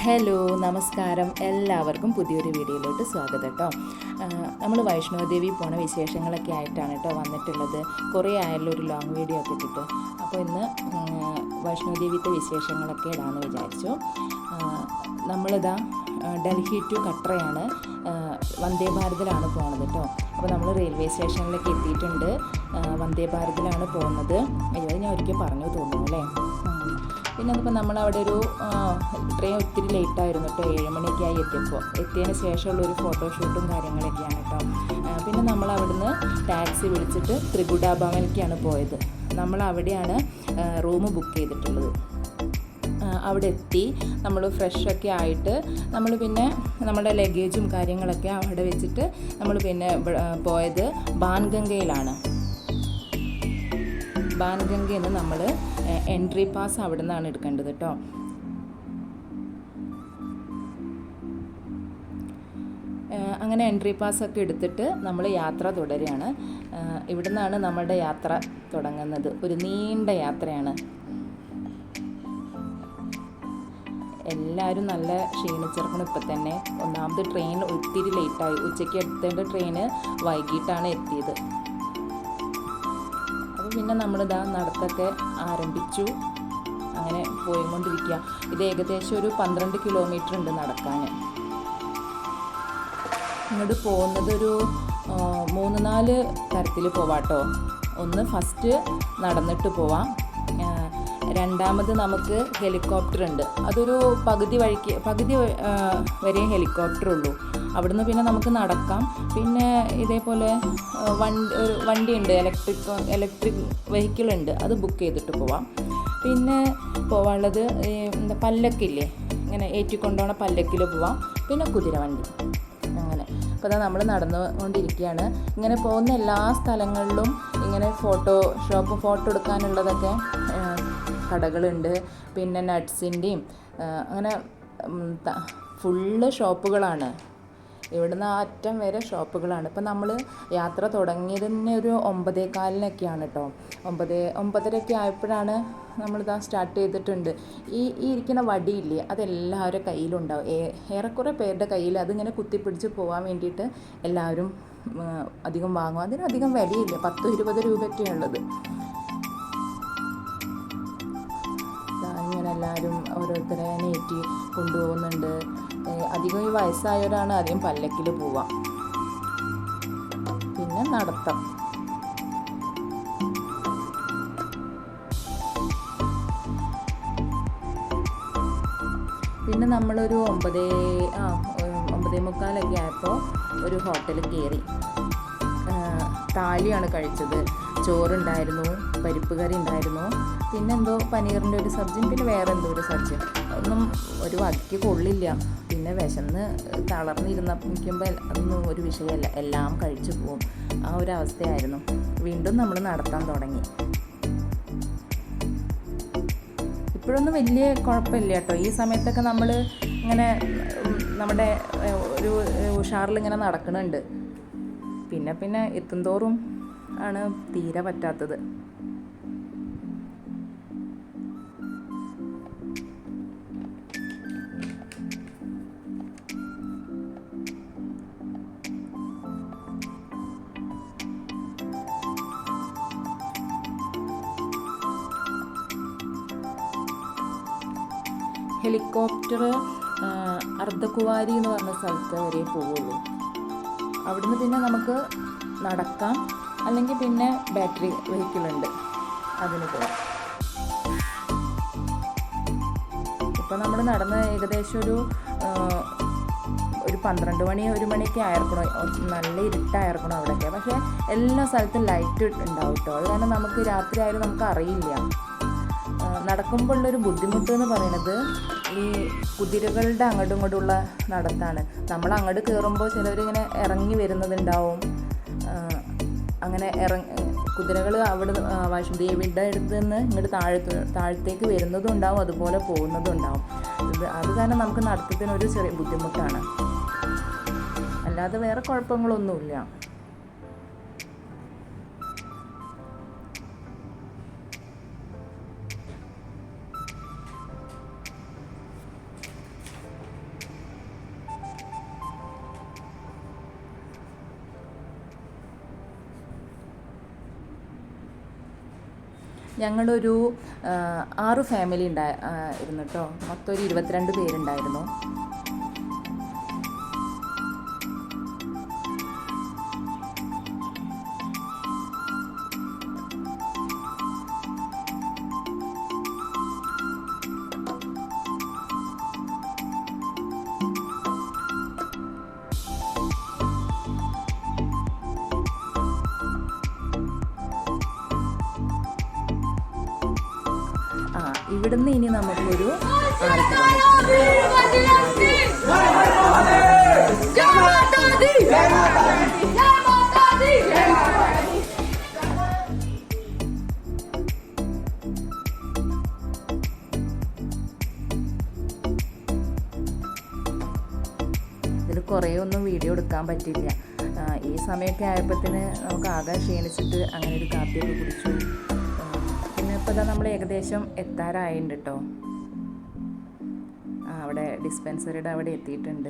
Hello നമസ്കാരം, എല്ലാവർക്കും പുതിയൊരു വീഡിയോയിലോട്ട് സ്വാഗതം കേട്ടോ. നമ്മൾ വൈഷ്ണവദേവി പോണ വിശേഷങ്ങളൊക്കെ ആയിട്ടാണ് കേട്ടോ വന്നിട്ടുള്ളത്. കുറേ ആയല്ലോ ഒരു ലോങ് വീഡിയോ ഒക്കെ ഇട്ടിട്ട്. അപ്പോൾ ഇന്ന് വൈഷ്ണവദേവിത്തെ വിശേഷങ്ങളൊക്കെ ഇടാമെന്ന് വിചാരിച്ചു. നമ്മളിതാ ഡൽഹി ടു കട്രയാണ്, വന്ദേ ഭാരതിലാണ് പോകുന്നത് കേട്ടോ. അപ്പോൾ നമ്മൾ റെയിൽവേ സ്റ്റേഷനിലേക്ക് എത്തിയിട്ടുണ്ട്. വന്ദേ ഭാരതിലാണ് പോകുന്നത്. അയ്യോ, ഞാൻ ഒരിക്കൽ പറഞ്ഞു തോന്നുന്നു അല്ലേ. പിന്നെ അതിപ്പോൾ നമ്മളവിടെ ഒരു ട്രെയിൻ ഒത്തിരി ലേറ്റായിരുന്നു കേട്ടോ. 7 മണിയൊക്കെ ആയി എത്തിയതിന് ശേഷമുള്ളൊരു ഫോട്ടോഷൂട്ടും കാര്യങ്ങളൊക്കെയാണ് കേട്ടോ. പിന്നെ നമ്മൾ അവിടുന്ന് ടാക്സി വിളിച്ചിട്ട് ത്രികുട ഭവനിലേക്കാണ് പോയത്. നമ്മൾ അവിടെയാണ് റൂം ബുക്ക് ചെയ്തിട്ടുള്ളത്. അവിടെ എത്തി നമ്മൾ ഫ്രഷൊക്കെ ആയിട്ട് നമ്മൾ പിന്നെ നമ്മുടെ ലഗേജും കാര്യങ്ങളൊക്കെ അവിടെ വെച്ചിട്ട് നമ്മൾ പിന്നെ പോയത് ബാൻഗംഗയിലാണ്. ബാൻഗംഗയിൽ നിന്ന് നമ്മൾ എൻട്രി പാസ് അവിടെ നിന്നാണ് എടുക്കേണ്ടത് കേട്ടോ. അങ്ങനെ എൻട്രി പാസ്സൊക്കെ എടുത്തിട്ട് നമ്മൾ യാത്ര തുടരുകയാണ്. ഇവിടെ നിന്നാണ് നമ്മുടെ യാത്ര തുടങ്ങുന്നത്. ഒരു നീണ്ട യാത്രയാണ്. എല്ലാവരും നല്ല ക്ഷീണിച്ചിറക്കണം ഇപ്പം തന്നെ. ഒന്നാമത് ട്രെയിൻ ഒത്തിരി ലേറ്റായി. ഉച്ചയ്ക്ക് എത്തേണ്ട ട്രെയിന് വൈകിട്ടാണ് എത്തിയത്. അപ്പോൾ പിന്നെ നമ്മളിതാ നടത്തൊക്കെ ആരംഭിച്ചു. അങ്ങനെ പോയിക്കൊണ്ടിരിക്കുക. ഇത് ഏകദേശം ഒരു 12 കിലോമീറ്റർ ഉണ്ട് നടക്കാൻ. ഇങ്ങോട്ട് പോകുന്നത് ഒരു 3-4 തരത്തിൽ പോവാട്ടോ. ഒന്ന് ഫസ്റ്റ് നടന്നിട്ട് പോവാം. രണ്ടാമത് നമുക്ക് ഹെലികോപ്റ്റർ ഉണ്ട്. അതൊരു പകുതി വരെ ഹെലികോപ്റ്റർ ഉള്ളൂ. അവിടുന്ന് പിന്നെ നമുക്ക് നടക്കാം. പിന്നെ ഇതേപോലെ വണ്ടിയുണ്ട്, ഇലക്ട്രിക് വെഹിക്കിൾ ഉണ്ട്. അത് ബുക്ക് ചെയ്തിട്ട് പോവാം. പിന്നെ പോവാനുള്ളത് പല്ലക്കില്ലേ, ഇങ്ങനെ ഏറ്റിക്കൊണ്ടുപോകണ പല്ലക്കിൽ പോവാം. പിന്നെ കുതിരവണ്ടി. അങ്ങനെ അപ്പോൾ അതാ നമ്മൾ നടന്നുകൊണ്ടിരിക്കുകയാണ്. ഇങ്ങനെ പോകുന്ന എല്ലാ സ്ഥലങ്ങളിലും ഇങ്ങനെ ഫോട്ടോ എടുക്കാനുള്ളതൊക്കെ കടകളുണ്ട്. പിന്നെ നട്ട്സിൻ്റെയും അങ്ങനെ ഫുള്ള് ഷോപ്പുകളാണ്. ഇവിടുന്ന് അറ്റം വരെ ഷോപ്പുകളാണ്. ഇപ്പം നമ്മൾ യാത്ര തുടങ്ങിയത് തന്നെ ഒരു 9:15 കേട്ടോ. 9:30 ആയപ്പോഴാണ് നമ്മളിതാ സ്റ്റാർട്ട് ചെയ്തിട്ടുണ്ട്. ഈ ഇരിക്കുന്ന വടിയില്ലേ, അതെല്ലാവരുടെ കയ്യിലുണ്ടാവും. ഏറെക്കുറെ പേരുടെ കയ്യിൽ അതിങ്ങനെ കുത്തിപ്പിടിച്ച് പോകാൻ വേണ്ടിയിട്ട് എല്ലാവരും അധികം വാങ്ങും. അതിനധികം വിലയില്ല, 10-20 രൂപയൊക്കെയാണ് ഉള്ളത്. ഇങ്ങനെ എല്ലാവരും ഓരോരുത്തരെ നേറ്റി കൊണ്ടുപോകുന്നുണ്ട്. അധികം ഈ വയസ്സായവരാണ് അധികം പല്ലക്കിൽ പോവാം. പിന്നെ നടത്തം. പിന്നെ നമ്മളൊരു 9:45 ആയപ്പോൾ ഒരു ഹോട്ടലിൽ കയറി. താലിയാണ് കഴിച്ചത്. ചോറുണ്ടായിരുന്നു, പരിപ്പ് കറി ഉണ്ടായിരുന്നു, പിന്നെ എന്തോ പനീറിൻ്റെ ഒരു സബ്ജിയും, പിന്നെ വേറെ എന്തോ ഒരു സബ്ജിയും. ഒന്നും ഒരു വകയ്ക്ക് കൊള്ളില്ല. പിന്നെ വിശന്ന് നിൽക്കുമ്പോൾ അതൊന്നും ഒരു വിഷയമല്ല, എല്ലാം കഴിച്ചു പോവും. ആ ഒരു അവസ്ഥയായിരുന്നു. വീണ്ടും നമ്മൾ നടത്താൻ തുടങ്ങി. ഇപ്പോഴൊന്നും വലിയ കുഴപ്പമില്ല കേട്ടോ. ഈ സമയത്തൊക്കെ നമ്മൾ ഇങ്ങനെ നമ്മുടെ ഒരു ഉഷാറിലിങ്ങനെ നടക്കുന്നുണ്ട്. പിന്നെ എത്തുന്തോറും ആണ് തീരെ പറ്റാത്തത്. ഹെലികോപ്റ്റർ അർദ്ധകുവാരി എന്ന് പറഞ്ഞ സ്ഥലത്ത് വരെ പോവുള്ളൂ. അവിടുന്ന് പിന്നെ നമുക്ക് നടക്കാം, അല്ലെങ്കിൽ പിന്നെ ബാറ്ററി വെഹിക്കിളുണ്ട്, അതിന് പോകാം. ഇപ്പം നമ്മൾ നടന്ന് ഏകദേശം ഒരു 12 മണി 1 മണിയൊക്കെ ആയിരിക്കണം. നല്ല ഇരുട്ടായിരിക്കണം അവിടെയൊക്കെ. പക്ഷേ എല്ലാ സ്ഥലത്തും ലൈറ്റ് ഉണ്ടാവും കേട്ടോ. അത് കാരണം നമുക്ക് രാത്രി ആയാലും നമുക്ക് അറിയില്ല. നടക്കുമ്പോഴുള്ളൊരു ബുദ്ധിമുട്ട് എന്ന് പറയുന്നത് ഈ കുതിരകളുടെ അങ്ങോട്ടും ഇങ്ങോട്ടുള്ള നടത്താണ്. നമ്മൾ അങ്ങോട്ട് കയറുമ്പോൾ ചിലവരിങ്ങനെ ഇറങ്ങി വരുന്നതുണ്ടാവും. അങ്ങനെ കുതിരകൾ അവിടെ വൈഷ്ണവദേവിയുടെ അടുത്ത് നിന്ന് ഇങ്ങോട്ട് താഴത്തേക്ക് വരുന്നതും ഉണ്ടാവും, അതുപോലെ പോകുന്നതും ഉണ്ടാവും. അത് കാരണം നമുക്ക് നടത്തത്തിനൊരു ചെറിയ ബുദ്ധിമുട്ടാണ്. അല്ലാതെ വേറെ കുഴപ്പങ്ങളൊന്നുമില്ല. ഞങ്ങളൊരു 6 ഫാമിലി ഇരുന്നു കേട്ടോ. മൊത്തം ഒരു 22 പേരുണ്ടായിരുന്നു. ഇവിടുന്ന് ഇനി നമുക്കൊരു 6 ഇതിൽ കുറേ ഒന്നും വീഡിയോ എടുക്കാൻ പറ്റില്ല. ഈ സമയമൊക്കെ ആയപ്പോഴത്തേന് നമുക്ക് ആകെ ക്ഷീണിച്ചിട്ട് അങ്ങനെ ഒരു കാപ്പിയൊക്കെ കുടിച്ചു. ഇപ്പോൾ ഇതാ നമ്മൾ ഏകദേശം എത്താറായിട്ടുണ്ട് കേട്ടോ. അവിടെ ഡിസ്പെൻസറിയുടെ അവിടെ എത്തിയിട്ടുണ്ട്.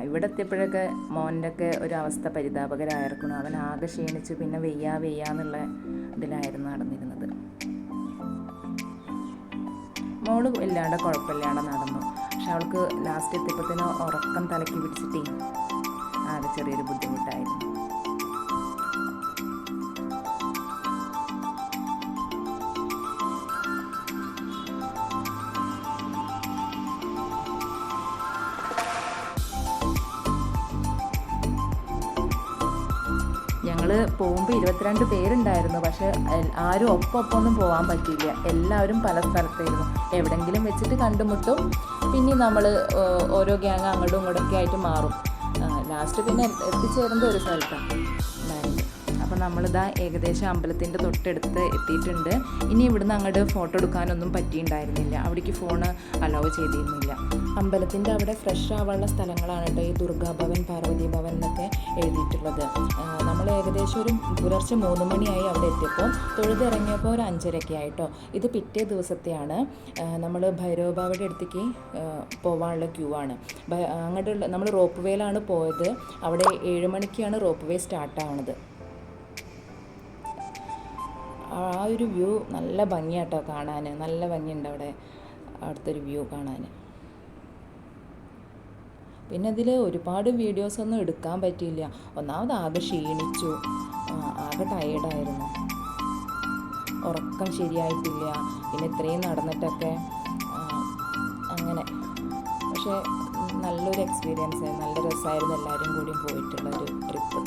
ഇവിടെ എത്തിയപ്പോഴൊക്കെ മോൻ്റെ ഒക്കെ ഒരു അവസ്ഥ പരിതാപകരമായിരിക്കണം. അവൻ ആകെ ക്ഷീണിച്ച് പിന്നെ വെയ്യാന്നുള്ള ഇതിലായിരുന്നു നടന്നിരുന്നത്. മോള് ഇല്ലാണ്ട് കുഴപ്പമില്ലാണ്ട് നടന്നു. പക്ഷെ അവൾക്ക് ലാസ്റ്റ് എത്തിയപ്പോഴത്തേനും ഉറക്കം തലയ്ക്ക് പിടിച്ചിട്ടേ ആകെ ചെറിയൊരു ബുദ്ധിമുട്ടായിരുന്നു. ഞങ്ങൾ പോകുമ്പോൾ 22 പേരുണ്ടായിരുന്നു. പക്ഷെ ആരും ഒപ്പം പോകാൻ പറ്റിയില്ല. എല്ലാവരും പല സ്ഥലത്തായിരുന്നു. എവിടെയെങ്കിലും വെച്ചിട്ട് കണ്ടുമുട്ടും. പിന്നെ നമ്മൾ ഓരോ ഗ്യാങ് അങ്ങോട്ടും ഇങ്ങോട്ടൊക്കെ ആയിട്ട് മാറും. ലാസ്റ്റ് പിന്നെ എത്തിച്ചേരുന്നത് ഒരു സ്ഥലത്താണ് ഉണ്ടായിരുന്നത്. അപ്പോൾ നമ്മളിതാ ഏകദേശം അമ്പലത്തിൻ്റെ തൊട്ടടുത്ത് എത്തിയിട്ടുണ്ട്. ഇനി ഇവിടുന്ന് അങ്ങോട്ട് ഫോട്ടോ എടുക്കാനൊന്നും പറ്റിയിട്ടുണ്ടായിരുന്നില്ല. അവിടേക്ക് ഫോണ് അലോ ചെയ്തിരുന്നില്ല. അമ്പലത്തിൻ്റെ അവിടെ ഫ്രഷ് ആവാനുള്ള സ്ഥലങ്ങളാണ് കേട്ടോ ഈ ദുർഗാഭവൻ, പാർവതി ഭവൻ എന്നൊക്കെ എഴുതിയിട്ടുള്ളത്. നമ്മൾ ഏകദേശം ഒരു പുലർച്ചെ 3 മണിയായി അവിടെ എത്തിയപ്പോൾ. തൊഴുതിറങ്ങിയപ്പോൾ ഒരു 5:30 ആയിട്ടോ. ഇത് പിറ്റേ ദിവസത്തെയാണ്. നമ്മൾ ഭൈരവബാവയുടെ അടുത്തേക്ക് പോകാനുള്ള ക്യൂ ആണ്. അങ്ങോട്ടുള്ള നമ്മൾ റോപ്പ് വേയിലാണ് പോയത്. അവിടെ 7 മണിക്കാണ് റോപ്പ് വേ സ്റ്റാർട്ടാവണത്. ആ ഒരു വ്യൂ നല്ല ഭംഗിയാട്ടോ കാണാൻ. നല്ല ഭംഗിയുണ്ട് അവിടുത്തെ ഒരു വ്യൂ കാണാൻ. പിന്നെ ഇതിൽ ഒരുപാട് വീഡിയോസൊന്നും എടുക്കാൻ പറ്റിയില്ല. ഒന്നാമത് ആകെ ക്ഷീണിച്ചു, ആകെ ടയേർഡായിരുന്നു, ഉറക്കം ശരിയായിട്ടില്ല. പിന്നെ ഇത്രയും നടന്നിട്ടൊക്കെ അങ്ങനെ. പക്ഷേ നല്ലൊരു എക്സ്പീരിയൻസ്, നല്ല രസമായിരുന്നു എല്ലാവരും കൂടി പോയിട്ടുള്ളൊരു ട്രിപ്പ്.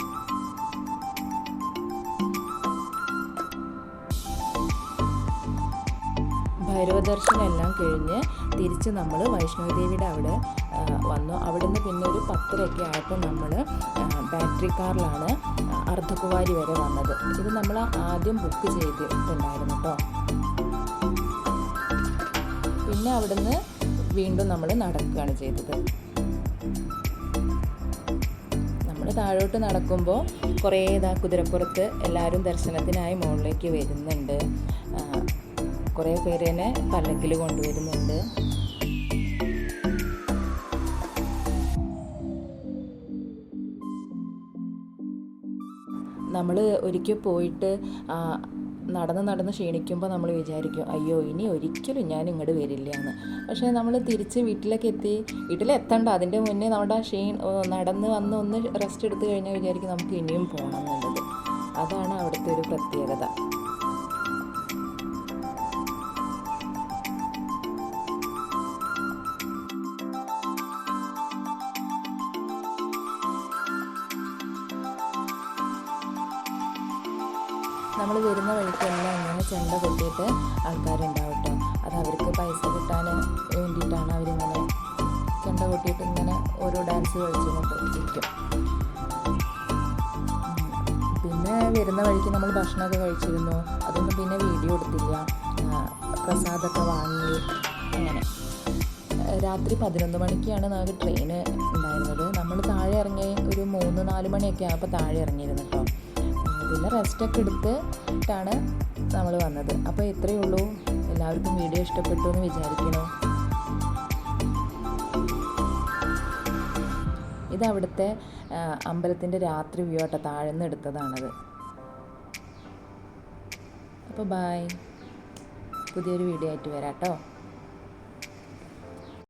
ഭൈരവ ദർശനം എല്ലാം കഴിഞ്ഞ് തിരിച്ച് നമ്മൾ വൈഷ്ണോദേവിയുടെ അവിടെ വന്നു. അവിടുന്ന് പിന്നെ ഒരു 10:30 ആയപ്പോൾ നമ്മൾ ബാറ്ററി കാറിലാണ് അർദ്ധകുവാരി വരെ വന്നത്. ഇത് നമ്മൾ ആദ്യം ബുക്ക് ചെയ്തിട്ടുണ്ടായിരുന്നു കേട്ടോ. പിന്നെ അവിടുന്ന് വീണ്ടും നമ്മൾ നടക്കുകയാണ് ചെയ്തത്. നമ്മൾ താഴോട്ട് നടക്കുമ്പോൾ കുറേ കുതിരപ്പുറത്ത് എല്ലാവരും ദർശനത്തിനായി മുകളിലേക്ക് വരുന്നുണ്ട്. കുറേ പേര് തന്നെ പല്ലക്കിൽ കൊണ്ടുവരുന്നുണ്ട്. നമ്മൾ ഒരിക്കൽ പോയിട്ട് നടന്ന് ക്ഷീണിക്കുമ്പോൾ നമ്മൾ വിചാരിക്കും അയ്യോ ഇനി ഒരിക്കലും ഞാൻ ഇങ്ങോട്ട് വരില്ല എന്ന്. പക്ഷേ നമ്മൾ തിരിച്ച് വീട്ടിലെത്തണ്ട അതിൻ്റെ മുന്നേ നമ്മുടെ നടന്ന് വന്ന് ഒന്ന് റെസ്റ്റ് എടുത്ത് കഴിഞ്ഞാൽ വിചാരിക്കും നമുക്ക് ഇനിയും പോകണം എന്നുള്ളത്. അതാണ് അവിടുത്തെ ഒരു പ്രത്യേകത. നമ്മൾ വരുന്ന വഴിക്കെല്ലാം ഇങ്ങനെ ചെണ്ട കൊട്ടിയിട്ട് ആൾക്കാരുണ്ടാവും കേട്ടോ. അത് അവർക്ക് പൈസ കിട്ടാൻ വേണ്ടിയിട്ടാണ് അവരിങ്ങനെ ചെണ്ട കൊട്ടിയിട്ട് ഇങ്ങനെ ഓരോ ഡാൻസ് കളിച്ചുകൊണ്ടിരിക്കും. പിന്നെ വരുന്ന വഴിക്ക് നമ്മൾ ഭക്ഷണമൊക്കെ കഴിച്ചിരുന്നു. അതൊന്നും പിന്നെ വീഡിയോ എടുത്തില്ല. പ്രസാദമൊക്കെ വാങ്ങി അങ്ങനെ. രാത്രി 11 മണിക്കാണ് നമുക്ക് ട്രെയിന് ഉണ്ടായിരുന്നത്. നമ്മൾ താഴെ ഇറങ്ങി ഒരു 3-4 മണിയൊക്കെ ആയപ്പോൾ താഴെ ഇറങ്ങിയിരുന്നു കേട്ടോ. പിന്നെ റെസ്റ്റൊക്കെ എടുത്തിട്ടാണ് നമ്മൾ വന്നത്. അപ്പോൾ ഇത്രയേ ഉള്ളൂ. എല്ലാവർക്കും വീഡിയോ ഇഷ്ടപ്പെട്ടു എന്ന് വിചാരിക്കണോ. ഇതവിടുത്തെ അമ്പലത്തിൻ്റെ രാത്രി വ്യൂ ആട്ടോ. താഴെ നിന്ന് എടുത്തതാണത്. അപ്പോൾ ബായ്, പുതിയൊരു വീഡിയോ ആയിട്ട് വരാം കേട്ടോ.